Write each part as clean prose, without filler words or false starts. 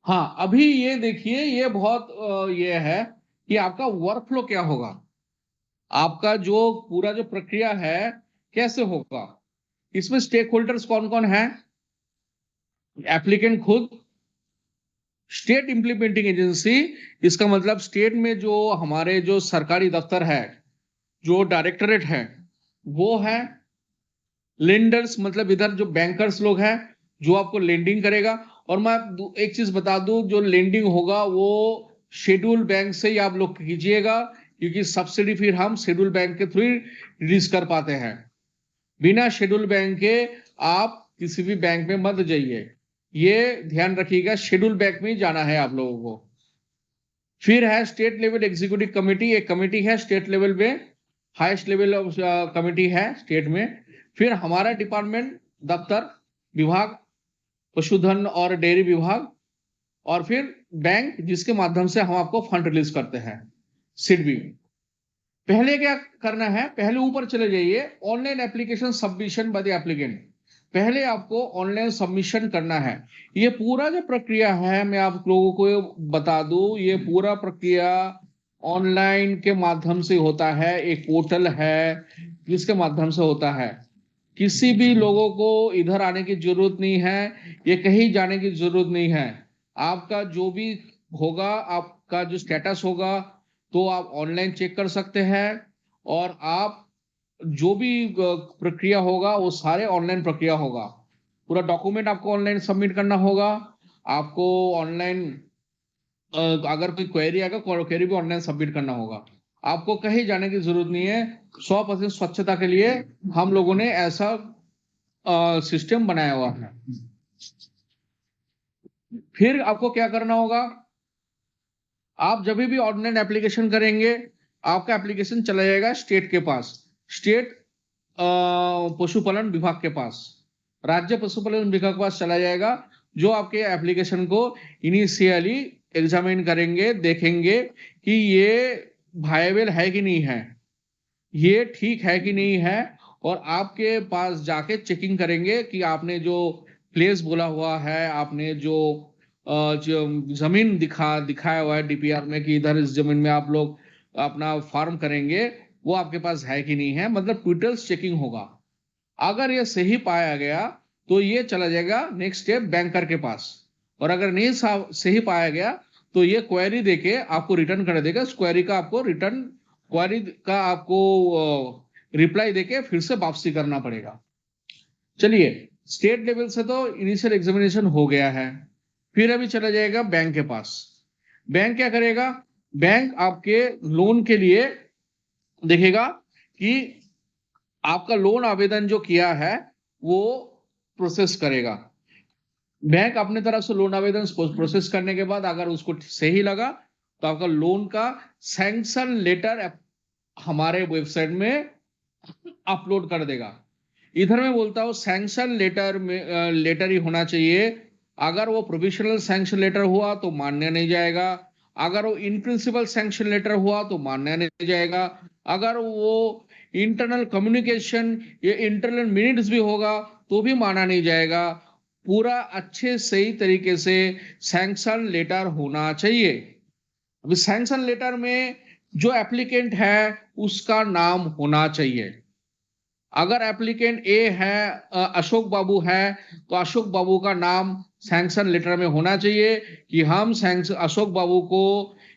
हाँ, अभी ये देखिए, ये बहुत ये है कि आपका वर्क फ्लो क्या होगा, आपका जो पूरा जो प्रक्रिया है कैसे होगा। इसमें स्टेक होल्डर्स कौन कौन है? एप्लीकेंट खुद, स्टेट इम्प्लीमेंटिंग एजेंसी, इसका मतलब स्टेट में जो हमारे जो सरकारी दफ्तर है, जो डायरेक्टरेट है वो है। लेंडर्स मतलब इधर जो बैंकर्स लोग हैं जो आपको लेंडिंग करेगा। और मैं एक चीज बता दूं, जो लेंडिंग होगा वो शेड्यूल बैंक से ही आप लोग कीजिएगा, क्योंकि सब्सिडी फिर हम शेड्यूल बैंक के थ्रू रिलीज कर पाते हैं। बिना शेड्यूल बैंक के आप किसी भी बैंक में मत जाइए, ये ध्यान रखिएगा, शेड्यूल बैंक में ही जाना है आप लोगों को। फिर है स्टेट लेवल एग्जीक्यूटिव कमेटी, एक कमेटी है स्टेट लेवल में, हाईएस्ट लेवल ऑफ कमेटी है स्टेट में। फिर हमारा डिपार्टमेंट, दफ्तर, विभाग, पशुधन और डेयरी विभाग, और फिर बैंक जिसके माध्यम से हम आपको फंड रिलीज करते हैं, सिडबी। पहले क्या करना है, पहले ऊपर चले जाइए, online application submission by the applicant. पहले आपको ऑनलाइन सबमिशन करना है। ये पूरा जो प्रक्रिया है मैं आप लोगों को बता दूं, ये पूरा प्रक्रिया ऑनलाइन के माध्यम से होता है। एक पोर्टल है जिसके माध्यम से होता है। किसी भी लोगों को इधर आने की जरूरत नहीं है, ये कहीं जाने की जरूरत नहीं है। आपका जो भी होगा, आपका जो स्टेटस होगा तो आप ऑनलाइन चेक कर सकते हैं। और आप जो भी प्रक्रिया होगा वो सारे ऑनलाइन प्रक्रिया होगा। पूरा डॉक्यूमेंट आपको ऑनलाइन सबमिट करना होगा। आपको ऑनलाइन अगर कोई क्वेरी आएगा, क्वेरी भी ऑनलाइन सबमिट करना होगा। आपको कहीं जाने की जरूरत नहीं है। 100% स्वच्छता के लिए हम लोगों ने ऐसा सिस्टम बनाया हुआ है। फिर आपको क्या करना होगा, आप जब भी ऑनलाइन एप्लीकेशन करेंगे, आपका एप्लीकेशन चला जाएगा स्टेट के पास, स्टेट पशुपालन विभाग के पास, राज्य पशुपालन विभाग के पास चला जाएगा, जो आपके एप्लीकेशन को इनिशियली एग्जामिन करेंगे, देखेंगे कि ये वायबल है कि नहीं है, ये ठीक है कि नहीं है। और आपके पास जाके चेकिंग करेंगे कि आपने जो प्लेस बोला हुआ है, आपने जो जमीन दिखाया हुआ है डीपीआर में कि इधर इस जमीन में आप लोग अपना फार्म करेंगे, वो आपके पास है कि नहीं है, मतलब डिटेल्स चेकिंग होगा। अगर ये सही पाया गया तो ये चला जाएगा नेक्स्ट स्टेप बैंकर के पास। और अगर नहीं सही पाया गया तो ये क्वेरी देके आपको रिटर्न कर देगा। इस क्वेरी का आपको रिटर्न, क्वेरी का आपको रिप्लाई देके फिर से वापसी करना पड़ेगा। चलिए, स्टेट लेवल से तो इनिशियल एग्जामिनेशन हो गया है। फिर अभी चला जाएगा बैंक के पास। बैंक क्या करेगा, बैंक आपके लोन के लिए देखेगा कि आपका लोन आवेदन जो किया है वो प्रोसेस करेगा। बैंक अपने तरफ से लोन आवेदन प्रोसेस करने के बाद अगर उसको सही लगा तो आपका लोन का सैंक्शन लेटर हमारे वेबसाइट में अपलोड कर देगा। इधर मैं बोलता हूँ सैंक्शन लेटर में लेटर ही होना चाहिए। अगर वो प्रोविजनल सैंक्शन लेटर हुआ तो मान्य नहीं जाएगा। अगर वो इन प्रिंसिपल सैंक्शन लेटर हुआ तो मान्य नहीं जाएगा। अगर वो इंटरनल कम्युनिकेशन या इंटरनल मिनट्स भी होगा तो भी माना नहीं जाएगा। पूरा अच्छे सही तरीके से सैंक्शन लेटर होना चाहिए। अभी सैंक्शन लेटर में जो एप्लीकेंट है उसका नाम होना चाहिए। अगर एप्लीकेंट ए है, अशोक बाबू है, तो अशोक बाबू का नाम सैंक्शन लेटर में होना चाहिए कि हम अशोक बाबू को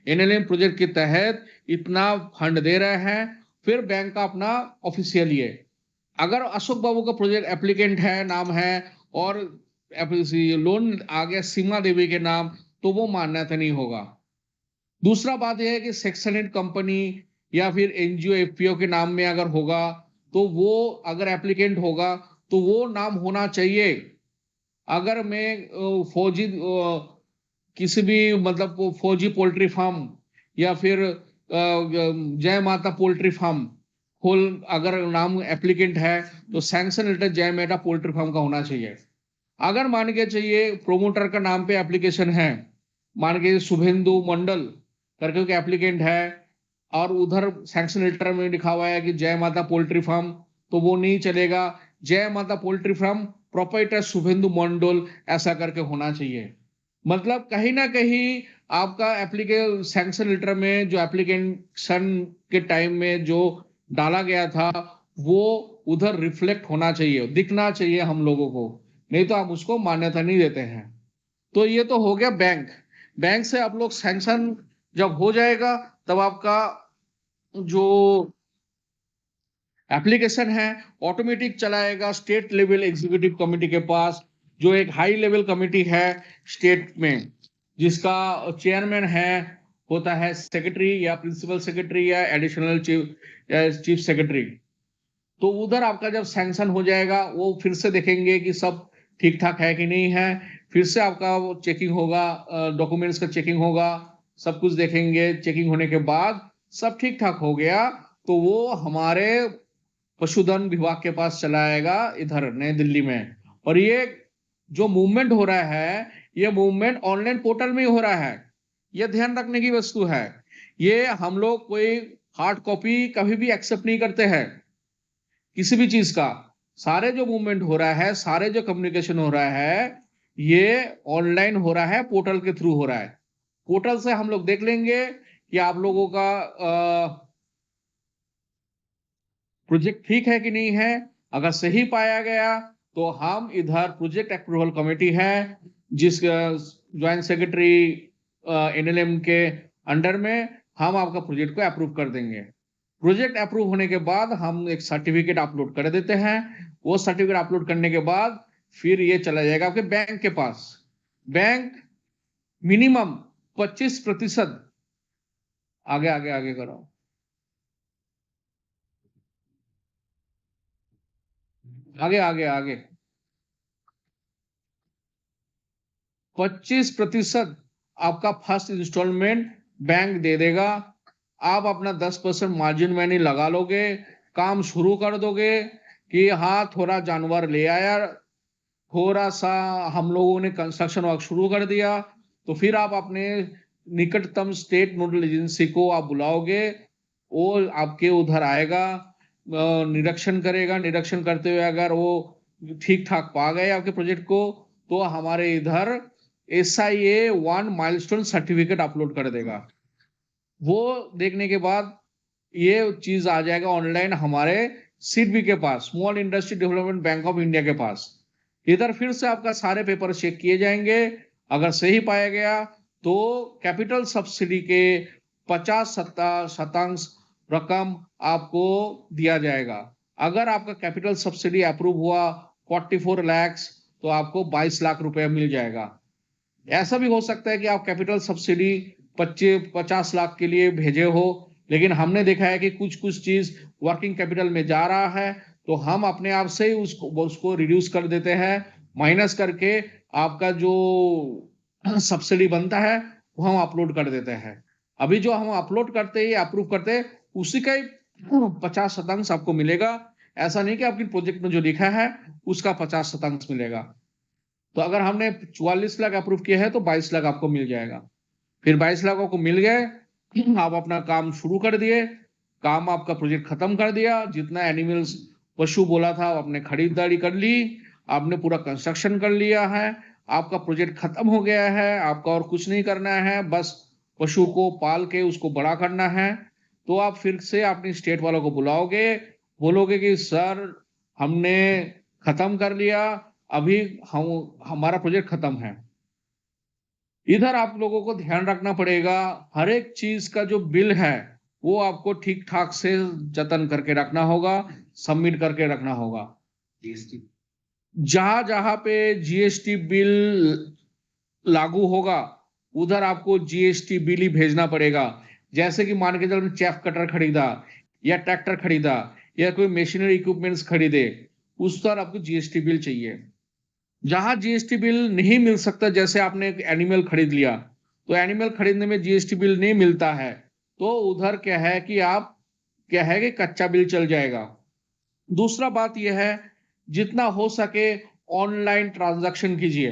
एनएलएम प्रोजेक्ट के तहत इतना फंड दे रहे हैं। फिर बैंक का अपना ऑफिशियल ये, अगर अशोक बाबू का प्रोजेक्ट एप्लीकेंट है, नाम है, और लोन आ गया सीमा देवी के नाम, तो वो मान्यता नहीं होगा। दूसरा बात यह है कि सेक्शन 8 कंपनी या फिर एनजीओ एफपीओ के नाम में अगर होगा तो वो, अगर एप्लीकेंट होगा तो वो नाम होना चाहिए। अगर मैं फौजी किसी भी मतलब फौजी पोल्ट्री फार्म या फिर जय माता पोल्ट्री फार्म खोल, अगर नाम एप्लीकेंट है तो सैंक्शन लेटर जय माता पोल्ट्री फार्म का होना चाहिए। अगर मान के चाहिए प्रोमोटर का नाम पे एप्लीकेशन है, मान के शुभेंदु मंडल करके एप्लीकेंट है, और उधर सैंक्शन लेटर में लिखा हुआ है कि जय माता पोल्ट्री फार्म, तो वो नहीं चलेगा। जय माता पोल्ट्री फार्म प्रोपराइटर शुभेंदु मंडल ऐसा करके होना चाहिए। मतलब कहीं ना कहीं आपका एप्लीकेशन सैंक्शन लेटर में जो एप्लीकेशन के टाइम में जो डाला गया था वो उधर रिफ्लेक्ट होना चाहिए, दिखना चाहिए हम लोगों को, नहीं तो आप उसको मान्यता नहीं देते हैं। तो ये तो हो गया बैंक। बैंक से आप लोग सैंक्शन जब हो जाएगा तब आपका जो एप्लीकेशन है ऑटोमेटिक चलाएगा स्टेट लेवल एग्जीक्यूटिव कमेटी के पास, जो एक हाई लेवल कमेटी है स्टेट में, जिसका चेयरमैन है होता है सेक्रेटरी या प्रिंसिपल सेक्रेटरी या एडिशनल चीफ सेक्रेटरी। तो उधर आपका जब सैंक्शन हो जाएगा वो फिर से देखेंगे कि सब ठीक ठाक है कि नहीं है, फिर से आपका चेकिंग होगा, डॉक्यूमेंट्स का चेकिंग होगा, सब कुछ देखेंगे। चेकिंग होने के बाद सब ठीक ठाक हो गया तो वो हमारे पशुधन विभाग के पास चला आएगा इधर नई दिल्ली में। और ये जो मूवमेंट हो रहा है ये मूवमेंट ऑनलाइन पोर्टल में ही हो रहा है, ये ध्यान रखने की वस्तु है। ये हम लोग कोई हार्ड कॉपी कभी भी एक्सेप्ट नहीं करते हैं किसी भी चीज का। सारे जो मूवमेंट हो रहा है, सारे जो कम्युनिकेशन हो रहा है, ये ऑनलाइन हो रहा है, पोर्टल के थ्रू हो रहा है। पोर्टल से हम लोग देख लेंगे कि आप लोगों का प्रोजेक्ट ठीक है कि नहीं है। अगर सही पाया गया तो हम इधर प्रोजेक्ट अप्रूवल कमेटी है जिस ज्वाइंट सेक्रेटरी एनएलएम के अंडर में, हम आपका प्रोजेक्ट को अप्रूव कर देंगे। प्रोजेक्ट अप्रूव होने के बाद हम एक सर्टिफिकेट अपलोड कर देते हैं। वो सर्टिफिकेट अपलोड करने के बाद फिर ये चला जाएगा आपके बैंक के पास। बैंक मिनिमम 25%, आगे आगे आगे करो, आगे आगे आगे 25% आपका फर्स्ट इंस्टॉलमेंट बैंक दे देगा। आप अपना 10% मार्जिन मनी लगा लोगे, काम शुरू कर दोगे कि हाँ थोड़ा जानवर ले आया, थोड़ा सा हम लोगों ने कंस्ट्रक्शन वर्क शुरू कर दिया, तो फिर आप अपने निकटतम स्टेट नोडल एजेंसी को आप बुलाओगे, वो आपके उधर आएगा, निरीक्षण करेगा। निरीक्षण करते हुए अगर वो ठीक ठाक पा गए आपके प्रोजेक्ट को तो हमारे इधर SIA1 माइलस्टोन सर्टिफिकेट अपलोड कर देगा। वो देखने के बाद ये चीज आ जाएगा ऑनलाइन हमारे SIDBI के पास, small industry development bank of India के पास। इधर फिर से आपका सारे पेपर चेक किए जाएंगे। अगर सही पाया गया तो कैपिटल सब्सिडी के 50% रकम आपको दिया जाएगा। अगर आपका कैपिटल सब्सिडी अप्रूव हुआ 44 लैक्स तो आपको 22 लाख रुपया मिल जाएगा। ऐसा भी हो सकता है कि आप कैपिटल सब्सिडी 50 लाख के लिए भेजे हो, लेकिन हमने देखा है कि कुछ कुछ चीज वर्किंग कैपिटल में जा रहा है तो हम अपने आप से ही उसको रिड्यूस कर देते हैं, माइनस करके आपका जो सब्सिडी बनता है वो हम अपलोड कर देते हैं। अभी जो हम अपलोड करते हैं अप्रूव करते हैं उसी का ही 50% आपको मिलेगा। ऐसा नहीं कि आपकी प्रोजेक्ट में जो लिखा है उसका 50% मिलेगा। तो अगर हमने 44 लाख अप्रूव किया है तो 22 लाख आपको मिल जाएगा। फिर 22 लाख आपको मिल गए, आप अपना काम शुरू कर दिए, काम आपका प्रोजेक्ट खत्म कर दिया, जितना एनिमल्स पशु बोला था आपने खरीदारी कर ली, आपने पूरा कंस्ट्रक्शन कर लिया है, आपका प्रोजेक्ट खत्म हो गया है, आपका और कुछ नहीं करना है, बस पशु को पाल के उसको बड़ा करना है। तो आप फिर से अपनी स्टेट वालों को बुलाओगे, बोलोगे कि सर हमने खत्म कर लिया, अभी हम हमारा प्रोजेक्ट खत्म है। इधर आप लोगों को ध्यान रखना पड़ेगा, हर एक चीज का जो बिल है वो आपको ठीक ठाक से जतन करके रखना होगा, सबमिट करके रखना होगा। जीएसटी जहां जहां पे जीएसटी बिल लागू होगा उधर आपको जीएसटी बिल ही भेजना पड़ेगा। जैसे कि मान के चलो चेफ कटर खरीदा या ट्रैक्टर खरीदा या कोई मशीनरी इक्विपमेंट्स खरीदे, उस पर आपको जीएसटी बिल चाहिए। जहां जीएसटी बिल नहीं मिल सकता, जैसे आपने एक एनिमल खरीद लिया तो एनिमल खरीदने में जीएसटी बिल नहीं मिलता है, तो उधर क्या है कि आप क्या है कि कच्चा बिल चल जाएगा। दूसरा बात यह है जितना हो सके ऑनलाइन ट्रांजैक्शन कीजिए,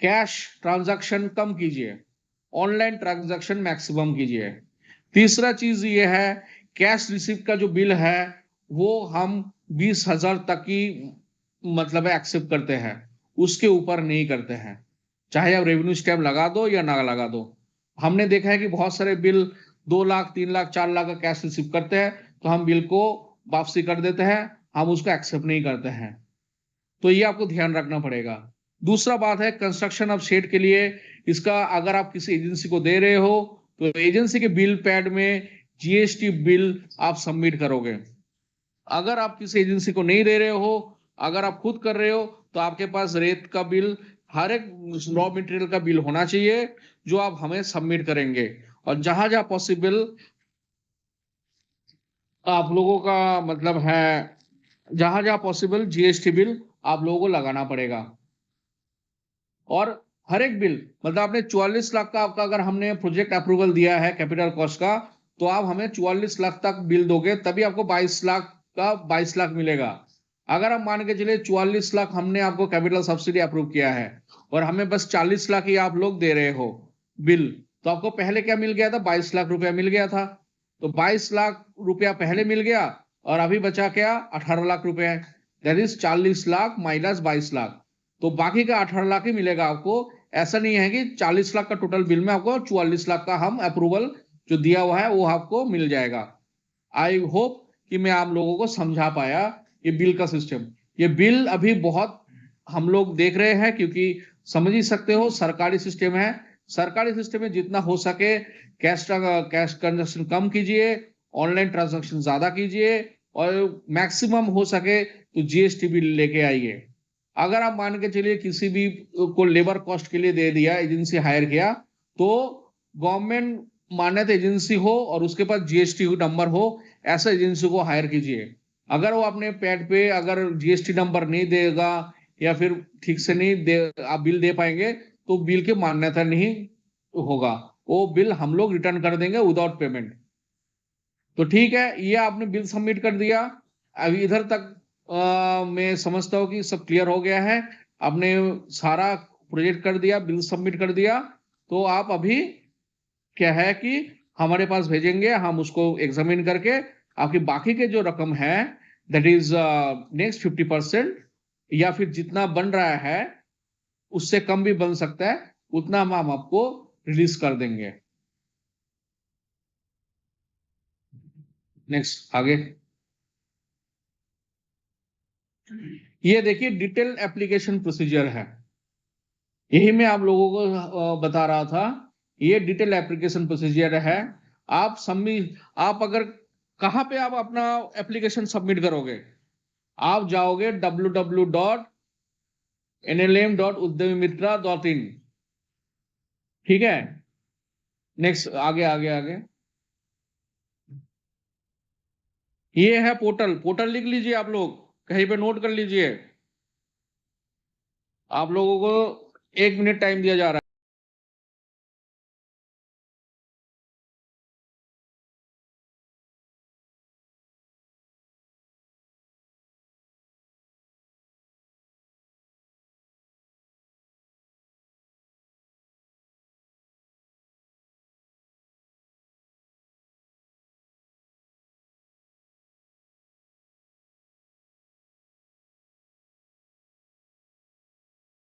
कैश ट्रांजैक्शन कम कीजिए, ऑनलाइन ट्रांजैक्शन मैक्सिमम कीजिए। तीसरा चीज ये है कैश रिसिप्ट का जो बिल है वो हम 20,000 तक की मतलब एक्सेप्ट करते हैं, उसके ऊपर नहीं करते हैं। चाहे आप रेवेन्यू स्टैम्प लगा दो या ना लगा दो। हमने देखा है कि बहुत सारे बिल 2 लाख 3 लाख 4 लाख का कैश रिसीव करते हैं, तो हम बिल को वापसी कर देते हैं, हम उसको एक्सेप्ट नहीं करते हैं। तो ये आपको ध्यान रखना पड़ेगा। दूसरा बात है कंस्ट्रक्शन ऑफ शेड के लिए, इसका अगर आप किसी एजेंसी को दे रहे हो तो एजेंसी के बिल पैड में जीएसटी बिल आप सबमिट करोगे। अगर आप किसी एजेंसी को नहीं दे रहे हो, अगर आप खुद कर रहे हो, तो आपके पास रेत का बिल, हर एक रॉ मटेरियल का बिल होना चाहिए जो आप हमें सबमिट करेंगे। और जहां जहां पॉसिबल आप लोगों का मतलब है, जहां जहां पॉसिबल जीएसटी बिल आप लोगों को लगाना पड़ेगा। और हर एक बिल, मतलब आपने 44 लाख का, आपका अगर हमने प्रोजेक्ट अप्रूवल दिया है कैपिटल कॉस्ट का, तो आप हमें 44 लाख तक बिल दोगे, तभी आपको 22 लाख का 22 लाख मिलेगा। अगर आप मान के चलिए 44 लाख हमने आपको कैपिटल सब्सिडी अप्रूव किया है और हमें बस 40 लाख ही आप लोग दे रहे हो बिल, तो आपको पहले क्या मिल गया था? 22 लाख रुपया मिल गया था। तो 22 लाख रुपया पहले मिल गया और अभी बचा क्या? 18 लाख रुपया। That is 40 lakh minus 22 lakh, तो बाकी का 18 लाख ही मिलेगा आपको। ऐसा नहीं है कि 40 लाख का टोटल बिल में आपको 44 लाख का हम अप्रूवल जो दिया हुआ है वो आपको मिल जाएगा। आई होप कि मैं आप लोगों को समझा पाया ये बिल का सिस्टम। ये बिल अभी बहुत हम लोग देख रहे हैं, क्योंकि समझ ही सकते हो सरकारी सिस्टम है। सरकारी सिस्टम में जितना हो सके कैश कैश ट्रांजेक्शन कम कीजिए, ऑनलाइन ट्रांजेक्शन ज्यादा कीजिए, और मैक्सिमम हो सके तो जीएसटी बिल लेके आइए। अगर आप मान के चलिए किसी भी को लेबर कॉस्ट के लिए दे दिया, एजेंसी हायर किया, तो गवर्नमेंट मान्यता एजेंसी हो और उसके पास जीएसटी नंबर हो, ऐसा एजेंसी को हायर कीजिए। अगर वो अपने पैड पे अगर जीएसटी नंबर नहीं देगा या फिर ठीक से नहीं दे, आप बिल दे पाएंगे, तो बिल की मान्यता नहीं होगा, वो बिल हम लोग रिटर्न कर देंगे विदाउट पेमेंट। तो ठीक है, ये आपने बिल सबमिट कर दिया। अभी इधर तक मैं समझता हूँ कि सब क्लियर हो गया है। आपने सारा प्रोजेक्ट कर दिया, बिल सबमिट कर दिया, तो आप अभी क्या है कि हमारे पास भेजेंगे, हम उसको एग्जामिन करके आपकी बाकी के जो रकम है, दैट इज नेक्स्ट 50%, या फिर जितना बन रहा है उससे कम भी बन सकता है, उतना हम आपको रिलीज कर देंगे। नेक्स्ट आगे। ये देखिए डिटेल एप्लीकेशन प्रोसीजर है, यही मैं आप लोगों को बता रहा था। ये डिटेल एप्लीकेशन प्रोसीजर है। आप सबमिट, आप अगर कहाँ पे आप अपना एप्लीकेशन सबमिट करोगे? आप जाओगे www.nlm.udyamimitra.in। ठीक है, नेक्स्ट आगे आगे आगे। ये है पोर्टल, पोर्टल लिख लीजिए आप लोग, कहीं पे नोट कर लीजिए। आप लोगों को 1 मिनट टाइम दिया जा रहा है।